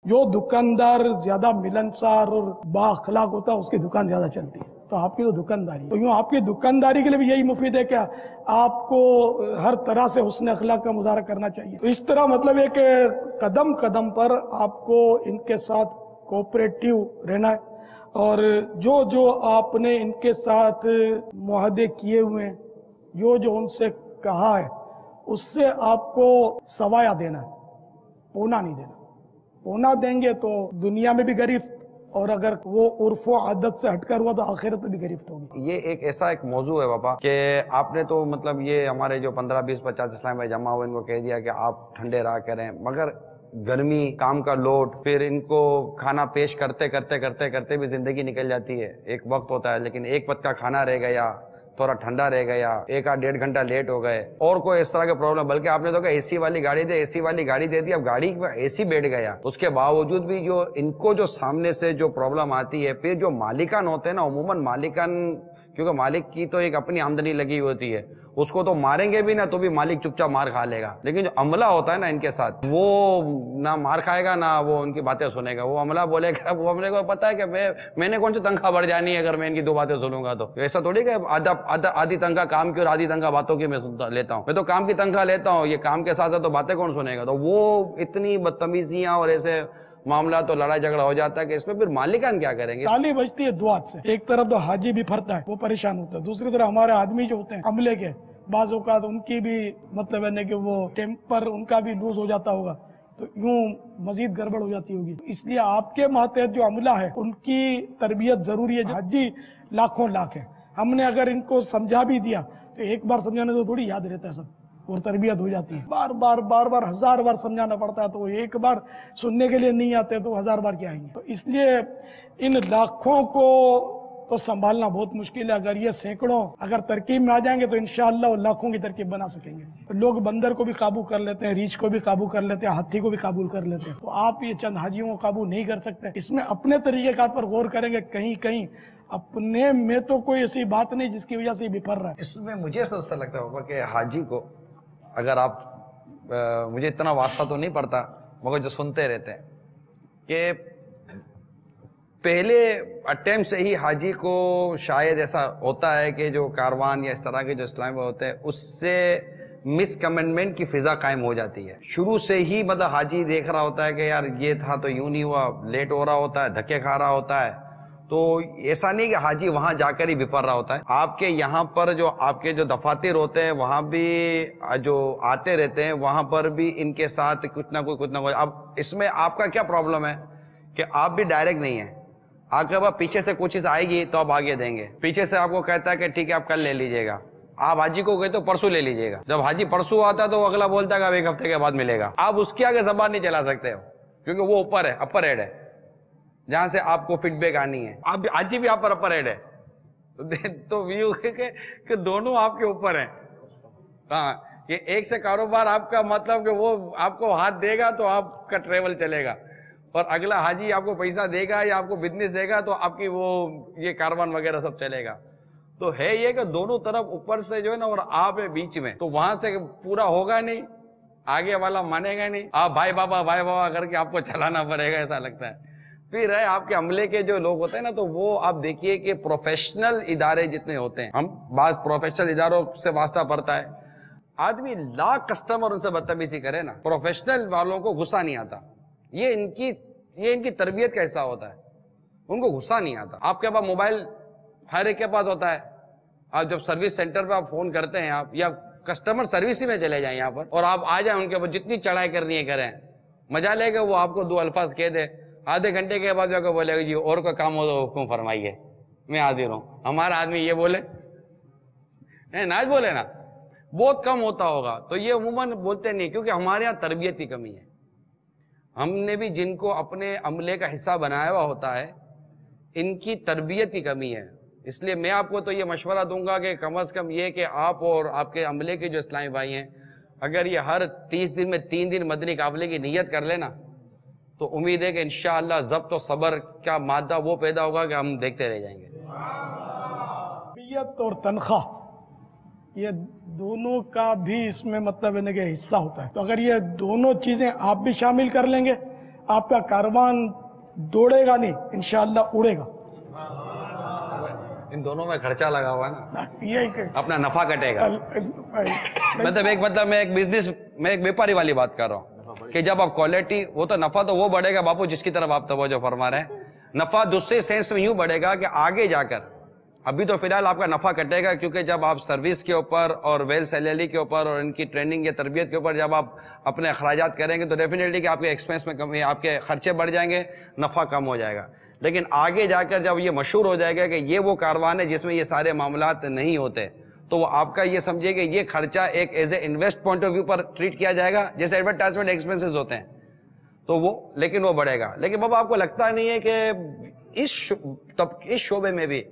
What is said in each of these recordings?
جو دکاندار زیادہ ملنسار اور با اخلاق ہوتا ہے اس کی دکان زیادہ چلتی ہے، تو آپ کی تو دکانداری، تو یوں آپ کی دکانداری کے لیے بھی یہی مفید ہے کہ آپ کو ہر طرح سے حسن اخلاق کا مظاہرہ کرنا چاہیے۔ تو اس طرح مطلب ہے کہ قدم قدم پر آپ کو ان کے ساتھ کوپریٹیو رہنا ہے، اور جو آپ نے ان کے ساتھ معاہدے کیے ہوئے ہیں، جو ان سے کہا ہے، اس سے آپ کو سوایا دینا ہے، پونا نہیں دینا۔ پونا دیں گے تو دنیا میں بھی گرفت، اور اگر وہ عرف و عادت سے ہٹ کر ہوا تو آخرت میں بھی گرفت ہوگی۔ یہ ایسا ایک موضوع ہے بابا کہ آپ نے تو مطلب یہ ہمارے جو 15 20 50 اسلام بھائی جمع ہوئے ان کو کہہ دیا کہ آپ ٹھنڈے رہا کریں، مگر گرمی، کام کا لوڈ، پھر ان کو کھانا پیش کرتے کرتے کرتے کرتے بھی زندگی نکل جاتی ہے۔ ایک وقت ہوتا ہے لیکن ایک وقت کا کھانا رہ گیا، تھوڑا ٹھنڈا رہ گیا، 1-1.5 گھنٹہ لیٹ ہو گئے، اور کوئی اس طرح کے پرابلم، بلکہ آپ نے تو کہا اے سی والی گاڑی دے، اے سی والی گاڑی دے دی، اب گاڑی اے سی بیٹھ گیا، اس کے باوجود بھی جو ان کو جو سامنے سے جو پرابلم آتی ہے، پھر جو مالکان ہوتے ہیں نا، عموماً مالکان، کیونکہ مالک کی تو ایک اپنی آمدنی لگی ہوتی ہے، اس کو تو ماریں گے بھی نا تو بھی مالک چپ چاپ مار کھا لے گا، لیکن جو عملہ ہوتا ہے نا ان کے ساتھ، وہ نہ مار کھائے گا نہ وہ ان کی باتیں سنے گا، وہ عملہ بولے گا، وہ ہم کو پتا ہے کہ میں نے کون سی تنخواہ بڑھ جانی ہے اگر میں ان کی 2 باتیں سنوں گا، تو ایسا تھوڑی کہ آدھی تنخواہ کام کی اور آدھی تنخواہ باتوں کی میں لیتا ہوں، میں تو کام کی تنخواہ لیتا ہوں، یہ کام کے ساتھ تو باتیں کون سنے گا، تو وہ اتنی بدتمیزیاں اور ایسے معاملات تو لڑائی جھگڑا ہو جاتا ہے کہ اس میں پھر مالکان کیا کریں گے۔ تالی بجتی ہے دعات سے، ایک طرف تو حاجی بھی پھرتا ہے، وہ پریشان ہوتا ہے، دوسری طرف ہمارے آدمی جو ہوتے ہیں عملے کے، بعض اوقات ان کی بھی مطلب ہے کہ وہ ٹیمپر ان کا بھی لوز ہو جاتا ہوگا، تو یوں مزید گڑبڑ ہو جاتی ہوگی، اس لیے آپ کے ماتحت جو عملہ ہے ان کی تربیت ضروری ہے۔ حاجی لاکھوں لاکھ ہے، ہم نے اگر ان کو سمجھا بھی دیا تو ایک بار سمجھانے سے تھوڑی یاد رہتا ہے سب، اور تربیت ہو جاتی ہے، بار بار 1000 بار سمجھانا پڑتا ہے، تو ایک بار سننے کے لیے نہیں آتے تو 1000 بار کیا آئیں گے۔ تو اس لیے ان لاکھوں کو تو سنبھالنا بہت مشکل ہے، اگر یہ سینکڑوں اگر ترکیب میں آ جائیں گے تو انشاءاللہ وہ لاکھوں کی ترکیب بنا سکیں گے۔ لوگ بندر کو بھی قابو کر لیتے ہیں، ریچھ کو بھی قابو کر لیتے ہیں، ہاتھی کو بھی قابو کر لیتے ہیں، تو آپ یہ چند حاجیوں کو قابو نہیں کر سکتے۔ اس میں اپنے طریقہ کار پر غور کریں گے، کہیں اپنے میں تو کوئی ایسی بات نہیں جس کی وجہ سے یہ بپھر رہا ہے۔ اس میں مجھے ایسا لگتا ہے کہ حاجی کو اگر آپ مجھے اتنا واسطہ تو نہیں پڑتا مگر جو سنتے رہتے ہیں کہ پہلے اٹیمپ سے ہی حاجی کو شاید ایسا ہوتا ہے کہ جو کاروان یا اس طرح کے جو اسلام ہوتے ہیں اس سے مس کمنٹمنٹ کی فضا قائم ہو جاتی ہے، شروع سے ہی مطلب حاجی دیکھ رہا ہوتا ہے کہ یار یہ تھا تو یوں نہیں ہوا، لیٹ ہو رہا ہوتا ہے، دھکے کھا رہا ہوتا ہے، تو ایسا نہیں کہ حاجی وہاں جا کر ہی بپر رہا ہوتا ہے، آپ کے یہاں پر جو آپ کے جو دفاتر ہوتے ہیں وہاں بھی جو آتے رہتے ہیں وہاں پر بھی ان کے ساتھ کچھ نہ کوئی۔ اب اس میں آپ کا کیا پرابلم ہے کہ آپ بھی ڈائریکٹ نہیں ہیں، آپ کے بعد پیچھے سے کوئی چیز آئے گی تو آپ آگے دیں گے، پیچھے سے آپ کو کہتا ہے کہ ٹھیک ہے آپ کل لے لیجئے گا، آپ حاجی کو کہتے ہو پرسوں لے لیجئے گا، جب حاجی پرسوں آتا ہے تو اگلا بولتا ہے کہ اب 1 ہفتے کے بعد ملے گا، آپ اس کے آگے زبان نہیں چلا سکتے ہو کیونکہ وہ اوپر ہے، اپر ہیڈ ہے، جہاں سے آپ کو فیڈ بیک آنی ہے، آپ حاجی بھی آپ پر اپر ہیڈ ہے، تو ویو کہ دونوں آپ کے اوپر ہیں، ہاں یہ ایک سے کاروبار آپ کا مطلب کہ وہ آپ کو ہاتھ دے گا تو آپ کا ٹریول چلے گا، اور اگلا حاجی آپ کو پیسہ دے گا یا آپ کو بزنس دے گا تو آپ کی وہ یہ کاروان وغیرہ سب چلے گا، تو ہے یہ کہ دونوں طرف اوپر سے جو ہے نا اور آپ ہے بیچ میں، تو وہاں سے پورا ہوگا نہیں، آگے والا مانے گا نہیں، آپ بھائی بابا کر کے آپ کو چلانا پڑے گا، ایسا لگتا ہے۔ پھر ہے آپ کے عملے کے جو لوگ ہوتے ہیں نا تو وہ آپ دیکھیے کہ پروفیشنل ادارے جتنے ہوتے ہیں، ہم بعض پروفیشنل اداروں سے واسطہ پڑتا ہے، آدمی لاکھ کسٹمر ان سے بدتمیزی کرے نا، پروفیشنل والوں کو غصہ نہیں آتا، یہ ان کی تربیت کا حصہ ہوتا ہے، ان کو غصہ نہیں آتا۔ آپ کے پاس موبائل ہر ایک کے پاس ہوتا ہے، آپ جب سروس سینٹر پہ آپ فون کرتے ہیں آپ یا کسٹمر سروس ہی میں چلے جائیں یہاں پر اور آپ آ جائیں ان کے اوپر جتنی چڑھائی کرنی ہے کریں، مزہ لے کے وہ آپ کو 2 الفاظ کہہ دے، آدھے گھنٹے کے بعد جا کے بولے گا جی اور کوئی کام ہو تو حکم فرمائیے میں حاضر ہوں، ہمارا آدمی یہ بولے نہ بولے نا، بہت کم ہوتا ہوگا، تو یہ عموماً بولتے نہیں کیونکہ ہمارے یہاں تربیت کی کمی ہے، ہم نے بھی جن کو اپنے عملے کا حصہ بنایا ہوا ہوتا ہے ان کی تربیت کی کمی ہے، اس لیے میں آپ کو تو یہ مشورہ دوں گا کہ کم از کم یہ کہ آپ اور آپ کے عملے کے جو اسلامی بھائی ہیں اگر یہ ہر 30 دن میں 3 دن مدنی قافلے کی نیت کر لینا تو امید ہے کہ انشاءاللہ ضبط و صبر کا مادہ وہ پیدا ہوگا کہ ہم دیکھتے رہ جائیں گے۔ تربیت اور تنخواہ یہ دونوں کا بھی اس میں مطلب ہے کہ حصہ ہوتا ہے، تو اگر یہ دونوں چیزیں آپ بھی شامل کر لیں گے، آپ کا کاروان دوڑے گا نہیں انشاءاللہ اڑے گا. ان دونوں میں خرچہ لگا ہوا ہے نا, یہی کہ اپنا نفع کٹے گا. میں ایک بزنس میں ایک بیپاری والی بات کر رہا ہوں کہ جب آپ کوالٹی, وہ تو نفع تو وہ بڑھے گا باپو جس کی طرف آپ توجہ فرما رہے ہیں. نفع دوسرے سینس میں یوں بڑھے گا کہ آگے جا کر, ابھی تو فی الحال آپ کا نفع کٹے گا کیونکہ جب آپ سروس کے اوپر اور ویل سیلری کے اوپر اور ان کی ٹریننگ یا تربیت کے اوپر جب آپ اپنے اخراجات کریں گے تو ڈیفینیٹلی کہ آپ کے ایکسپینس میں کمی, آپ کے خرچے بڑھ جائیں گے, نفع کم ہو جائے گا. لیکن آگے جا کر جب یہ مشہور ہو جائے گا کہ یہ وہ کاروان ہے جس میں یہ سارے معاملات نہیں ہوتے, تو وہ آپ کا یہ سمجھے کہ یہ خرچہ ایک as a invest point of view پر ٹریٹ کیا جائے گا جیسے ایڈورٹائزمنٹ ایکسپینسز ہوتے ہیں, تو وہ لیکن وہ بڑھے گا. لیکن بابا آپ کو لگتا نہیں ہے کہ اس شعبے میں بھی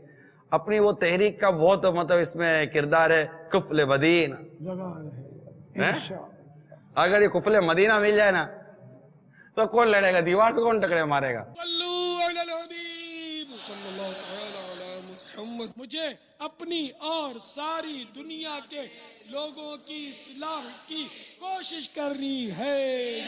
اپنی وہ تحریک کا بہت مطلب اس میں کردار ہے؟ کفل مدینہ اگر یہ کفل مدینہ مل جائے نا تو کون لڑے گا, دیوار کو کون ٹکڑے مارے گا. مجھے اپنی اور ساری دنیا کے لوگوں کی اصلاح کی کوشش کرنی ہے.